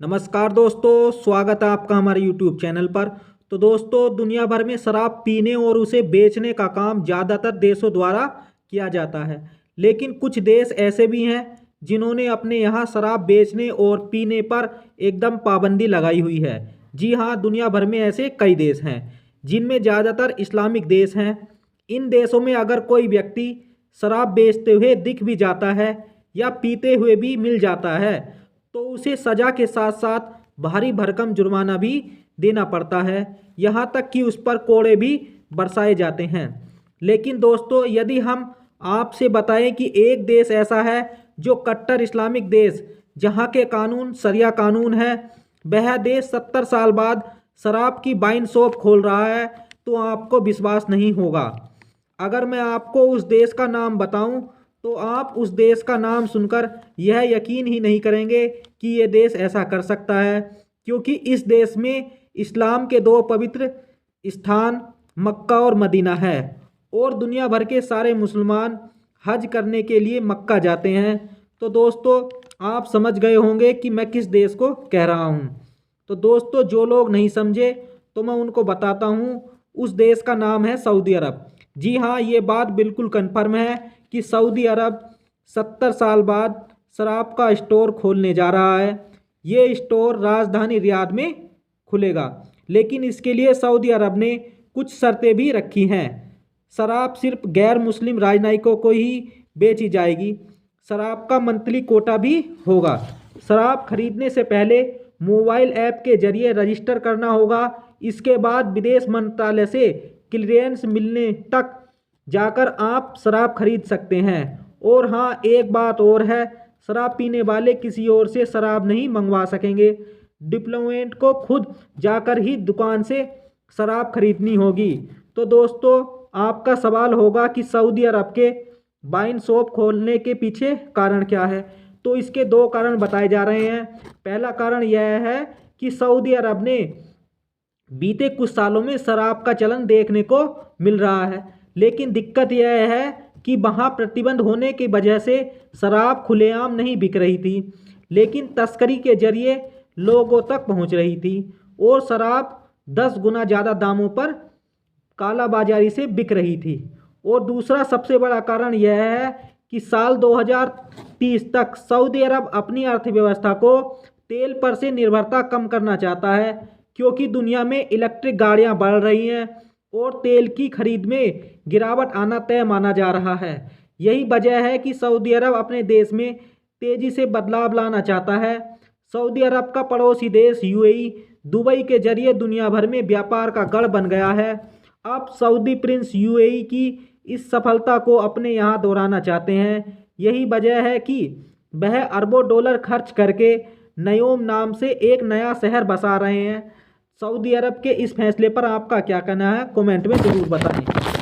नमस्कार दोस्तों, स्वागत है आपका हमारे YouTube चैनल पर। तो दोस्तों, दुनिया भर में शराब पीने और उसे बेचने का काम ज़्यादातर देशों द्वारा किया जाता है, लेकिन कुछ देश ऐसे भी हैं जिन्होंने अपने यहाँ शराब बेचने और पीने पर एकदम पाबंदी लगाई हुई है। जी हाँ, दुनिया भर में ऐसे कई देश हैं जिनमें ज़्यादातर इस्लामिक देश हैं। इन देशों में अगर कोई व्यक्ति शराब बेचते हुए दिख भी जाता है या पीते हुए भी मिल जाता है तो उसे सजा के साथ साथ भारी भरकम जुर्माना भी देना पड़ता है। यहाँ तक कि उस पर कोड़े भी बरसाए जाते हैं। लेकिन दोस्तों, यदि हम आपसे बताएं कि एक देश ऐसा है जो कट्टर इस्लामिक देश, जहाँ के कानून शरिया कानून है, वह देश 70 साल बाद शराब की वाइन शॉप खोल रहा है, तो आपको विश्वास नहीं होगा। अगर मैं आपको उस देश का नाम बताऊं तो आप उस देश का नाम सुनकर यह यकीन ही नहीं करेंगे कि ये देश ऐसा कर सकता है, क्योंकि इस देश में इस्लाम के दो पवित्र स्थान मक्का और मदीना है और दुनिया भर के सारे मुसलमान हज करने के लिए मक्का जाते हैं। तो दोस्तों, आप समझ गए होंगे कि मैं किस देश को कह रहा हूँ। तो दोस्तों, जो लोग नहीं समझे तो मैं उनको बताता हूँ, उस देश का नाम है सऊदी अरब। जी हाँ, ये बात बिल्कुल कन्फर्म है कि सऊदी अरब 70 साल बाद शराब का स्टोर खोलने जा रहा है। ये स्टोर राजधानी रियाद में खुलेगा, लेकिन इसके लिए सऊदी अरब ने कुछ शर्तें भी रखी हैं। शराब सिर्फ गैर मुस्लिम राजनयिकों को ही बेची जाएगी। शराब का मंथली कोटा भी होगा। शराब खरीदने से पहले मोबाइल ऐप के जरिए रजिस्टर करना होगा। इसके बाद विदेश मंत्रालय से क्लियरेंस मिलने तक जाकर आप शराब खरीद सकते हैं। और हाँ, एक बात और है, शराब पीने वाले किसी और से शराब नहीं मंगवा सकेंगे। डिप्लोमेट को खुद जाकर ही दुकान से शराब खरीदनी होगी। तो दोस्तों, आपका सवाल होगा कि सऊदी अरब के वाइन शॉप खोलने के पीछे कारण क्या है। तो इसके दो कारण बताए जा रहे हैं। पहला कारण यह है कि सऊदी अरब ने बीते कुछ सालों में शराब का चलन देखने को मिल रहा है, लेकिन दिक्कत यह है कि वहाँ प्रतिबंध होने की वजह से शराब खुलेआम नहीं बिक रही थी, लेकिन तस्करी के जरिए लोगों तक पहुँच रही थी और शराब 10 गुना ज़्यादा दामों पर कालाबाजारी से बिक रही थी। और दूसरा सबसे बड़ा कारण यह है कि साल 2030 तक सऊदी अरब अपनी अर्थव्यवस्था को तेल पर से निर्भरता कम करना चाहता है, क्योंकि दुनिया में इलेक्ट्रिक गाड़ियां बढ़ रही हैं और तेल की खरीद में गिरावट आना तय माना जा रहा है। यही वजह है कि सऊदी अरब अपने देश में तेजी से बदलाव लाना चाहता है। सऊदी अरब का पड़ोसी देश यूएई दुबई के जरिए दुनिया भर में व्यापार का गढ़ बन गया है। अब सऊदी प्रिंस यूएई की इस सफलता को अपने यहाँ दोहराना चाहते हैं। यही वजह है कि वह अरबों डॉलर खर्च करके नयोम नाम से एक नया शहर बसा रहे हैं। सऊदी अरब के इस फैसले पर आपका क्या कहना है, कमेंट में ज़रूर बताएं।